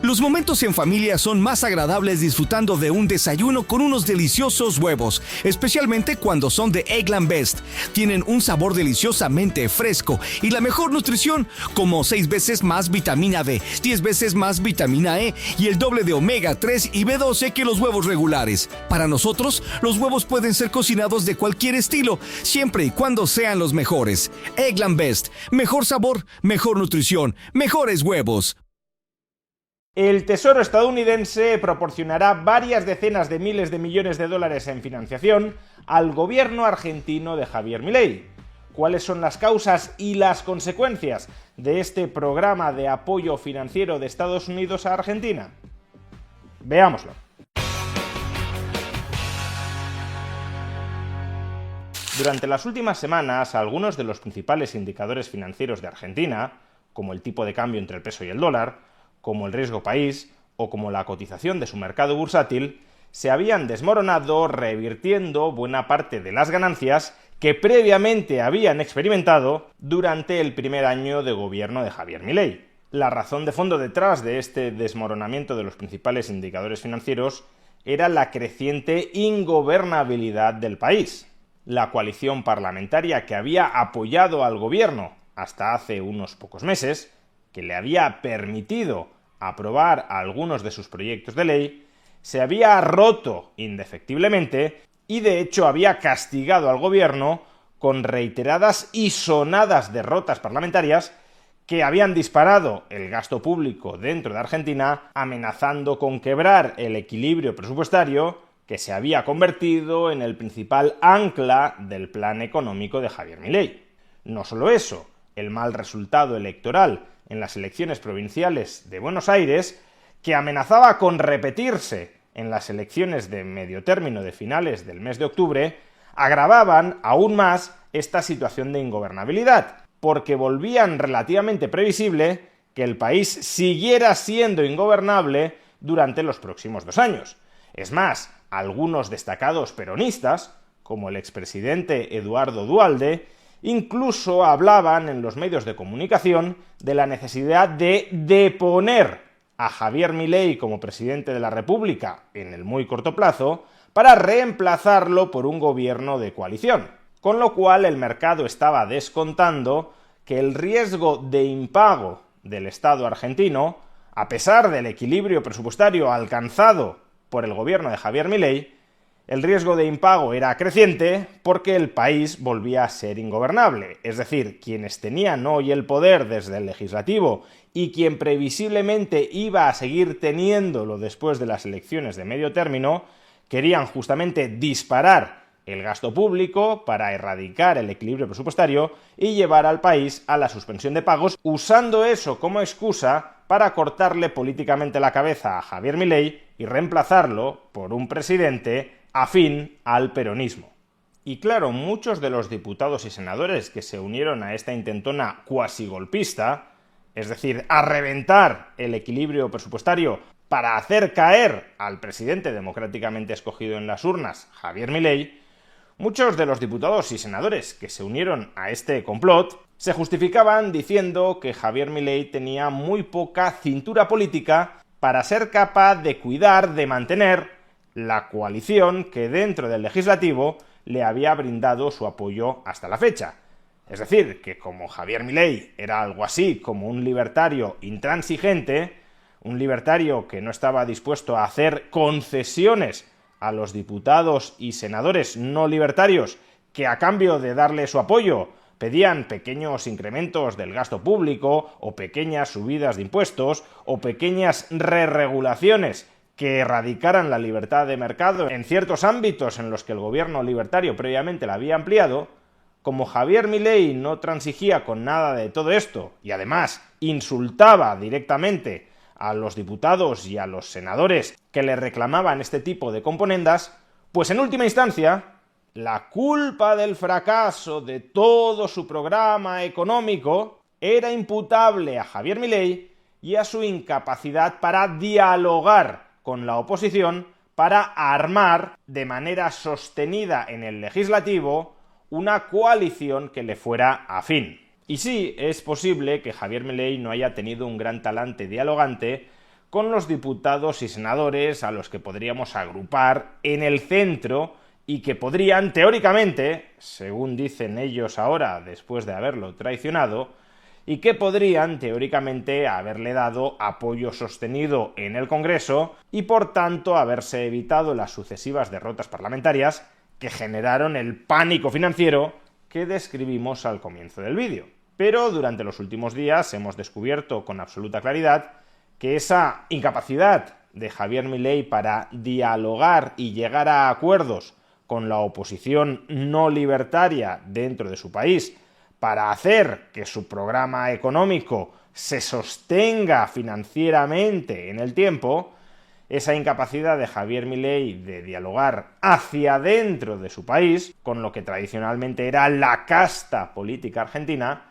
Los momentos en familia son más agradables disfrutando de un desayuno con unos deliciosos huevos, especialmente cuando son de Eggland Best. Tienen un sabor deliciosamente fresco y la mejor nutrición, como 6 veces más vitamina D, 10 veces más vitamina E y el doble de omega 3 y B12 que los huevos regulares. Para nosotros, los huevos pueden ser cocinados de cualquier estilo, siempre y cuando sean los mejores. Eggland Best, mejor sabor, mejor nutrición, mejores huevos. El Tesoro estadounidense proporcionará varias decenas de miles de millones de dólares en financiación al gobierno argentino de Javier Milei. ¿Cuáles son las causas y las consecuencias de este programa de apoyo financiero de Estados Unidos a Argentina? Veámoslo. Durante las últimas semanas, algunos de los principales indicadores financieros de Argentina, como el tipo de cambio entre el peso y el dólar, como el riesgo país o como la cotización de su mercado bursátil, se habían desmoronado, revirtiendo buena parte de las ganancias que previamente habían experimentado durante el primer año de gobierno de Javier Milei. La razón de fondo detrás de este desmoronamiento de los principales indicadores financieros era la creciente ingobernabilidad del país. La coalición parlamentaria que había apoyado al gobierno hasta hace unos pocos meses, que le había permitido aprobar algunos de sus proyectos de ley, se había roto indefectiblemente y de hecho había castigado al gobierno con reiteradas y sonadas derrotas parlamentarias que habían disparado el gasto público dentro de Argentina, amenazando con quebrar el equilibrio presupuestario que se había convertido en el principal ancla del plan económico de Javier Milei. No solo eso, el mal resultado electoral en las elecciones provinciales de Buenos Aires, que amenazaba con repetirse en las elecciones de medio término de finales del mes de octubre, agravaban aún más esta situación de ingobernabilidad, porque volvían relativamente previsible que el país siguiera siendo ingobernable durante los próximos 2 años. Es más, algunos destacados peronistas, como el expresidente Eduardo Duhalde, incluso hablaban en los medios de comunicación de la necesidad de deponer a Javier Milei como presidente de la República en el muy corto plazo para reemplazarlo por un gobierno de coalición, con lo cual el mercado estaba descontando que el riesgo de impago del Estado argentino, a pesar del equilibrio presupuestario alcanzado por el gobierno de Javier Milei, el riesgo de impago era creciente porque el país volvía a ser ingobernable, es decir, quienes tenían hoy el poder desde el legislativo y quien previsiblemente iba a seguir teniéndolo después de las elecciones de medio término, querían justamente disparar el gasto público para erradicar el equilibrio presupuestario y llevar al país a la suspensión de pagos, usando eso como excusa para cortarle políticamente la cabeza a Javier Milei y reemplazarlo por un presidente afín al peronismo. Y claro, muchos de los diputados y senadores que se unieron a esta intentona cuasigolpista, es decir, a reventar el equilibrio presupuestario para hacer caer al presidente democráticamente escogido en las urnas, Javier Milei, muchos de los diputados y senadores que se unieron a este complot se justificaban diciendo que Javier Milei tenía muy poca cintura política para ser capaz de cuidar, de mantener la coalición que dentro del legislativo le había brindado su apoyo hasta la fecha. Es decir, que como Javier Milei era algo así como un libertario intransigente, un libertario que no estaba dispuesto a hacer concesiones a los diputados y senadores no libertarios que a cambio de darle su apoyo pedían pequeños incrementos del gasto público o pequeñas subidas de impuestos o pequeñas regulaciones que erradicaran la libertad de mercado en ciertos ámbitos en los que el gobierno libertario previamente la había ampliado, como Javier Milei no transigía con nada de todo esto y además insultaba directamente a los diputados y a los senadores que le reclamaban este tipo de componendas, pues en última instancia, la culpa del fracaso de todo su programa económico era imputable a Javier Milei y a su incapacidad para dialogar con la oposición para armar de manera sostenida en el legislativo una coalición que le fuera afín. Y sí, es posible que Javier Milei no haya tenido un gran talante dialogante con los diputados y senadores a los que podríamos agrupar en el centro y que podrían, teóricamente, según dicen ellos ahora después de haberlo traicionado, y que podrían, teóricamente, haberle dado apoyo sostenido en el Congreso y, por tanto, haberse evitado las sucesivas derrotas parlamentarias que generaron el pánico financiero que describimos al comienzo del vídeo. Pero durante los últimos días hemos descubierto con absoluta claridad que esa incapacidad de Javier Milei para dialogar y llegar a acuerdos con la oposición no libertaria dentro de su país, para hacer que su programa económico se sostenga financieramente en el tiempo, esa incapacidad de Javier Milei de dialogar hacia dentro de su país, con lo que tradicionalmente era la casta política argentina,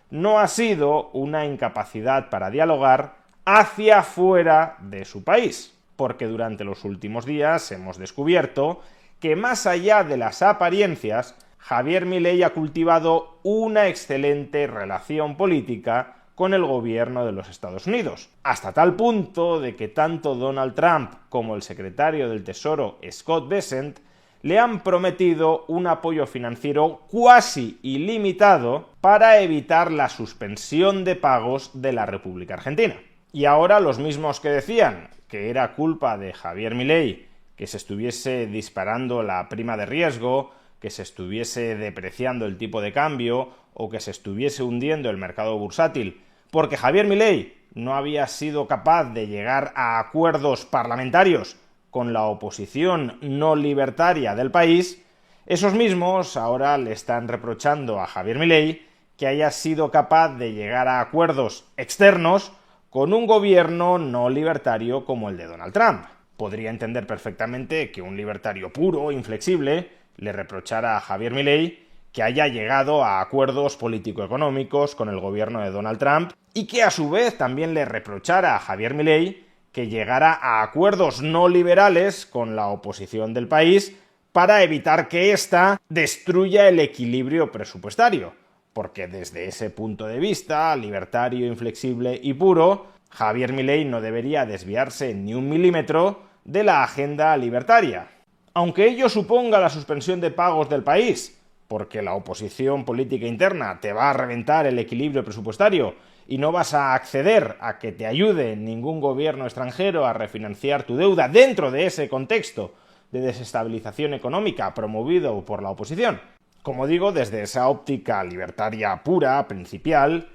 no ha sido una incapacidad para dialogar hacia fuera de su país, porque durante los últimos días hemos descubierto que más allá de las apariencias, Javier Milei ha cultivado una excelente relación política con el gobierno de los Estados Unidos, hasta tal punto de que tanto Donald Trump como el secretario del Tesoro Scott Bessent le han prometido un apoyo financiero cuasi ilimitado para evitar la suspensión de pagos de la República Argentina. Y ahora los mismos que decían que era culpa de Javier Milei que se estuviese disparando la prima de riesgo, que se estuviese depreciando el tipo de cambio o que se estuviese hundiendo el mercado bursátil, porque Javier Milei no había sido capaz de llegar a acuerdos parlamentarios con la oposición no libertaria del país, esos mismos ahora le están reprochando a Javier Milei que haya sido capaz de llegar a acuerdos externos con un gobierno no libertario como el de Donald Trump. Podría entender perfectamente que un libertario puro, inflexible, le reprochara a Javier Milei que haya llegado a acuerdos político-económicos con el gobierno de Donald Trump y que a su vez también le reprochara a Javier Milei que llegara a acuerdos no liberales con la oposición del país para evitar que ésta destruya el equilibrio presupuestario. Porque desde ese punto de vista, libertario, inflexible y puro, Javier Milei no debería desviarse ni un milímetro de la agenda libertaria. Aunque ello suponga la suspensión de pagos del país, porque la oposición política interna te va a reventar el equilibrio presupuestario y no vas a acceder a que te ayude ningún gobierno extranjero a refinanciar tu deuda dentro de ese contexto de desestabilización económica promovido por la oposición. Como digo, desde esa óptica libertaria pura, principial,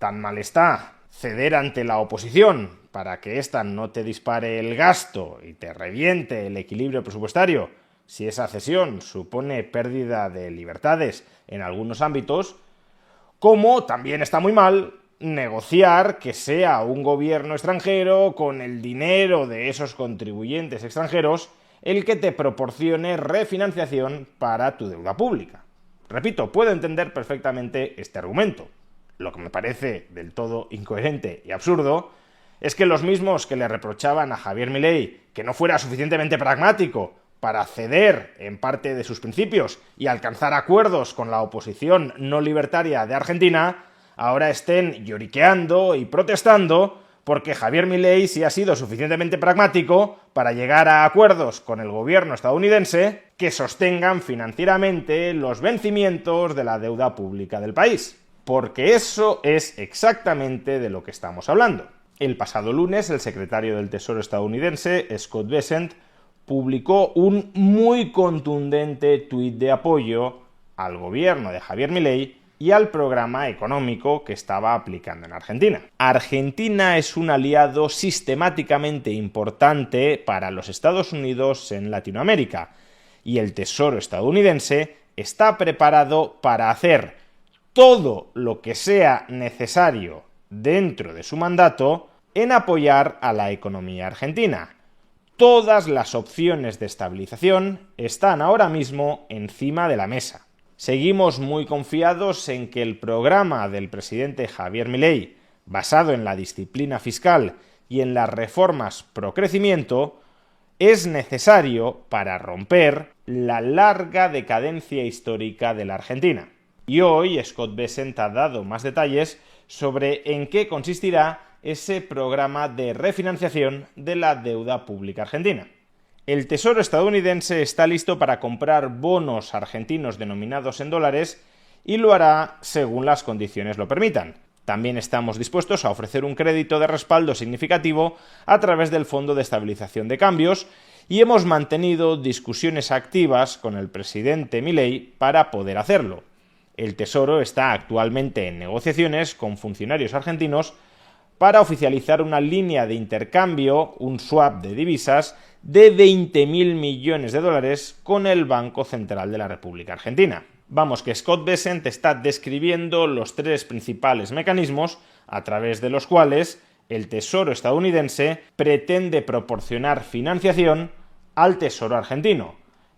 tan mal está ceder ante la oposición para que ésta no te dispare el gasto y te reviente el equilibrio presupuestario, si esa cesión supone pérdida de libertades en algunos ámbitos, como también está muy mal negociar que sea un gobierno extranjero con el dinero de esos contribuyentes extranjeros el que te proporcione refinanciación para tu deuda pública. Repito, puedo entender perfectamente este argumento. Lo que me parece del todo incoherente y absurdo es que los mismos que le reprochaban a Javier Milei que no fuera suficientemente pragmático para ceder en parte de sus principios y alcanzar acuerdos con la oposición no libertaria de Argentina, ahora estén lloriqueando y protestando porque Javier Milei sí ha sido suficientemente pragmático para llegar a acuerdos con el gobierno estadounidense que sostengan financieramente los vencimientos de la deuda pública del país. Porque eso es exactamente de lo que estamos hablando. El pasado lunes, el secretario del Tesoro estadounidense, Scott Bessent, publicó un muy contundente tuit de apoyo al gobierno de Javier Milei y al programa económico que estaba aplicando en Argentina. Argentina es un aliado sistemáticamente importante para los Estados Unidos en Latinoamérica, y el Tesoro estadounidense está preparado para hacer todo lo que sea necesario dentro de su mandato en apoyar a la economía argentina. Todas las opciones de estabilización están ahora mismo encima de la mesa. Seguimos muy confiados en que el programa del presidente Javier Milei, basado en la disciplina fiscal y en las reformas pro crecimiento, es necesario para romper la larga decadencia histórica de la Argentina. Y hoy Scott Bessent ha dado más detalles sobre en qué consistirá ese programa de refinanciación de la deuda pública argentina. El Tesoro estadounidense está listo para comprar bonos argentinos denominados en dólares y lo hará según las condiciones lo permitan. También estamos dispuestos a ofrecer un crédito de respaldo significativo a través del Fondo de Estabilización de Cambios y hemos mantenido discusiones activas con el presidente Milei para poder hacerlo. El Tesoro está actualmente en negociaciones con funcionarios argentinos para oficializar una línea de intercambio, un swap de divisas, de 20.000 millones de dólares con el Banco Central de la República Argentina. Vamos, que Scott Bessent está describiendo los tres principales mecanismos a través de los cuales el Tesoro estadounidense pretende proporcionar financiación al Tesoro argentino.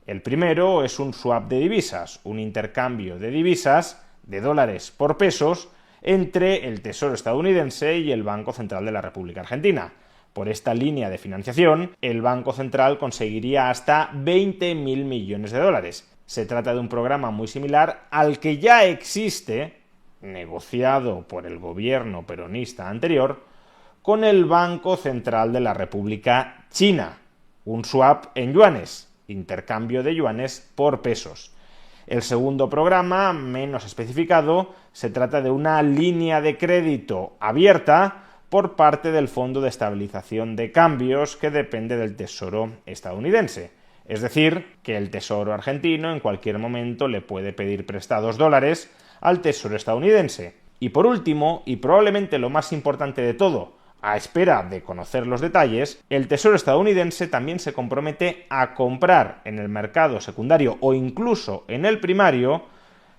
El primero es un swap de divisas, un intercambio de divisas, de dólares por pesos, entre el Tesoro estadounidense y el Banco Central de la República Argentina. Por esta línea de financiación, el Banco Central conseguiría hasta 20.000 millones de dólares. Se trata de un programa muy similar al que ya existe, negociado por el gobierno peronista anterior, con el Banco Central de la República China, un swap en yuanes, intercambio de yuanes por pesos. El segundo programa, menos especificado, se trata de una línea de crédito abierta por parte del Fondo de Estabilización de Cambios que depende del Tesoro estadounidense. Es decir, que el Tesoro argentino en cualquier momento le puede pedir prestados dólares al Tesoro estadounidense. Y por último, y probablemente lo más importante de todo, a espera de conocer los detalles, el Tesoro estadounidense también se compromete a comprar en el mercado secundario o incluso en el primario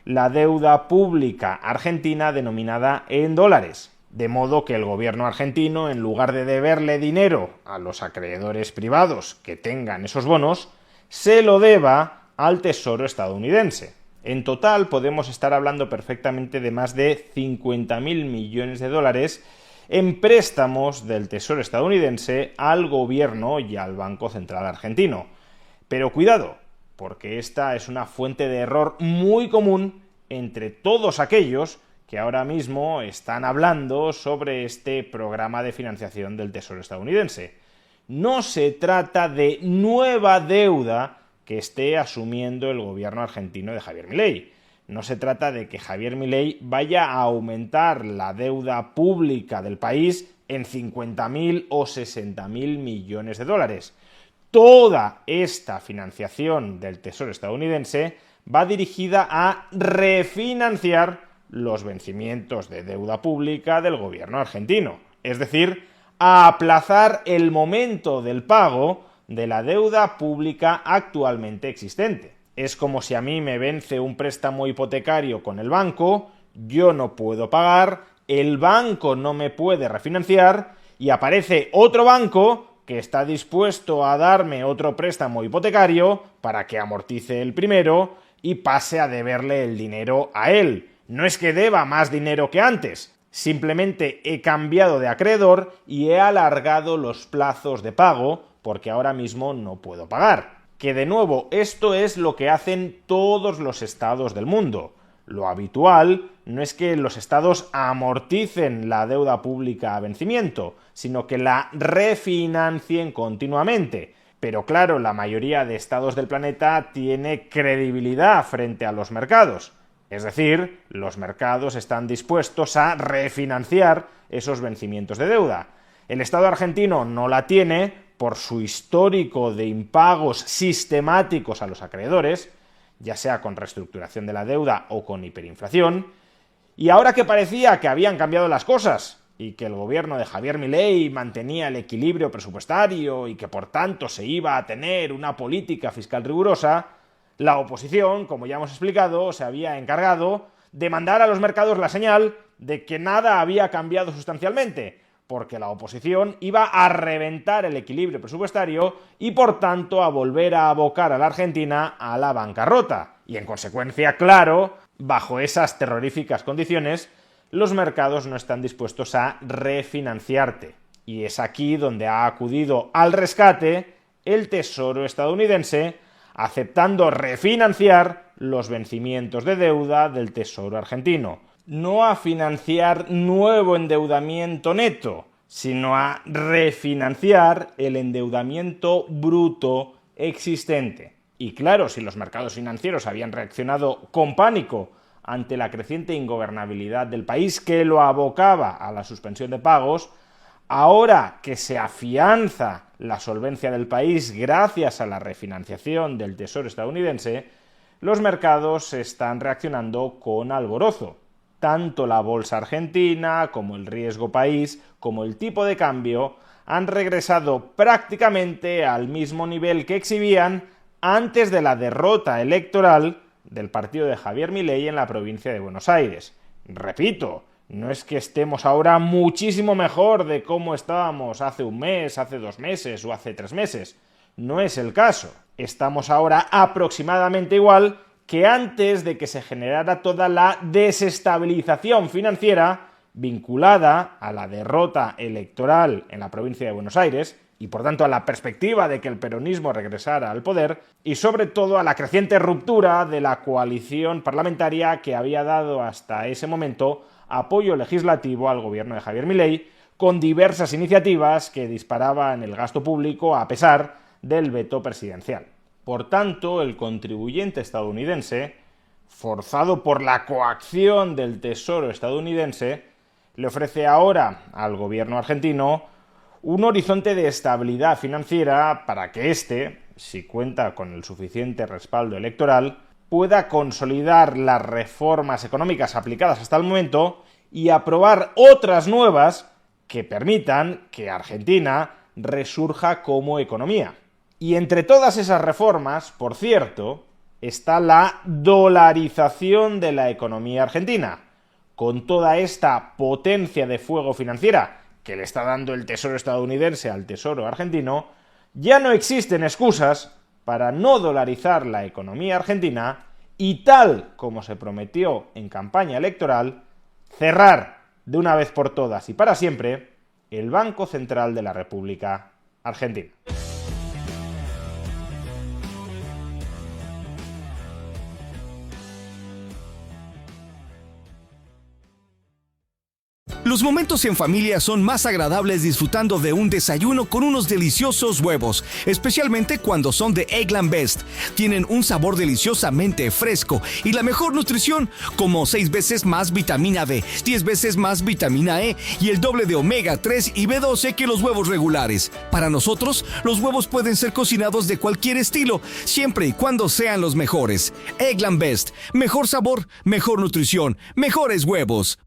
la deuda pública argentina denominada en dólares. De modo que el gobierno argentino, en lugar de deberle dinero a los acreedores privados que tengan esos bonos, se lo deba al Tesoro estadounidense. En total podemos estar hablando perfectamente de más de 50.000 millones de dólares en préstamos del Tesoro estadounidense al gobierno y al Banco Central argentino. Pero cuidado, porque esta es una fuente de error muy común entre todos aquellos que ahora mismo están hablando sobre este programa de financiación del Tesoro estadounidense. No se trata de nueva deuda que esté asumiendo el gobierno argentino de Javier Milei. No se trata de que Javier Milei vaya a aumentar la deuda pública del país en 50.000 o 60.000 millones de dólares. Toda esta financiación del Tesoro estadounidense va dirigida a refinanciar los vencimientos de deuda pública del gobierno argentino, es decir, a aplazar el momento del pago de la deuda pública actualmente existente. Es como si a mí me vence un préstamo hipotecario con el banco, yo no puedo pagar, el banco no me puede refinanciar y aparece otro banco que está dispuesto a darme otro préstamo hipotecario para que amortice el primero y pase a deberle el dinero a él. No es que deba más dinero que antes, simplemente he cambiado de acreedor y he alargado los plazos de pago porque ahora mismo no puedo pagar. Que de nuevo, esto es lo que hacen todos los estados del mundo. Lo habitual no es que los estados amorticen la deuda pública a vencimiento, sino que la refinancien continuamente. Pero claro, la mayoría de estados del planeta tiene credibilidad frente a los mercados. Es decir, los mercados están dispuestos a refinanciar esos vencimientos de deuda. El Estado argentino no la tiene por su histórico de impagos sistemáticos a los acreedores, ya sea con reestructuración de la deuda o con hiperinflación, y ahora que parecía que habían cambiado las cosas y que el gobierno de Javier Milei mantenía el equilibrio presupuestario y que por tanto se iba a tener una política fiscal rigurosa, la oposición, como ya hemos explicado, se había encargado de mandar a los mercados la señal de que nada había cambiado sustancialmente, porque la oposición iba a reventar el equilibrio presupuestario y por tanto a volver a abocar a la Argentina a la bancarrota. Y en consecuencia, claro, bajo esas terroríficas condiciones, los mercados no están dispuestos a refinanciarte. Y es aquí donde ha acudido al rescate el Tesoro estadounidense, aceptando refinanciar los vencimientos de deuda del Tesoro argentino. No a financiar nuevo endeudamiento neto, sino a refinanciar el endeudamiento bruto existente. Y claro, si los mercados financieros habían reaccionado con pánico ante la creciente ingobernabilidad del país que lo abocaba a la suspensión de pagos, ahora que se afianza la solvencia del país gracias a la refinanciación del Tesoro estadounidense, los mercados están reaccionando con alborozo. Tanto la bolsa argentina, como el riesgo país, como el tipo de cambio han regresado prácticamente al mismo nivel que exhibían antes de la derrota electoral del partido de Javier Milei en la provincia de Buenos Aires. Repito, no es que estemos ahora muchísimo mejor de cómo estábamos hace un mes, hace 2 meses o hace 3 meses. No es el caso. Estamos ahora aproximadamente igual que antes de que se generara toda la desestabilización financiera vinculada a la derrota electoral en la provincia de Buenos Aires y por tanto a la perspectiva de que el peronismo regresara al poder y sobre todo a la creciente ruptura de la coalición parlamentaria que había dado hasta ese momento apoyo legislativo al gobierno de Javier Milei con diversas iniciativas que disparaban el gasto público a pesar del veto presidencial. Por tanto, el contribuyente estadounidense, forzado por la coacción del Tesoro estadounidense, le ofrece ahora al gobierno argentino un horizonte de estabilidad financiera para que éste, si cuenta con el suficiente respaldo electoral, pueda consolidar las reformas económicas aplicadas hasta el momento y aprobar otras nuevas que permitan que Argentina resurja como economía. Y entre todas esas reformas, por cierto, está la dolarización de la economía argentina. Con toda esta potencia de fuego financiera que le está dando el Tesoro estadounidense al Tesoro argentino, ya no existen excusas para no dolarizar la economía argentina y, tal como se prometió en campaña electoral, cerrar de una vez por todas y para siempre el Banco Central de la República Argentina. Los momentos en familia son más agradables disfrutando de un desayuno con unos deliciosos huevos, especialmente cuando son de Eggland Best. Tienen un sabor deliciosamente fresco y la mejor nutrición, como 6 veces más vitamina D, 10 veces más vitamina E y el doble de omega 3 y B12 que los huevos regulares. Para nosotros, los huevos pueden ser cocinados de cualquier estilo, siempre y cuando sean los mejores. Eggland Best, mejor sabor, mejor nutrición, mejores huevos.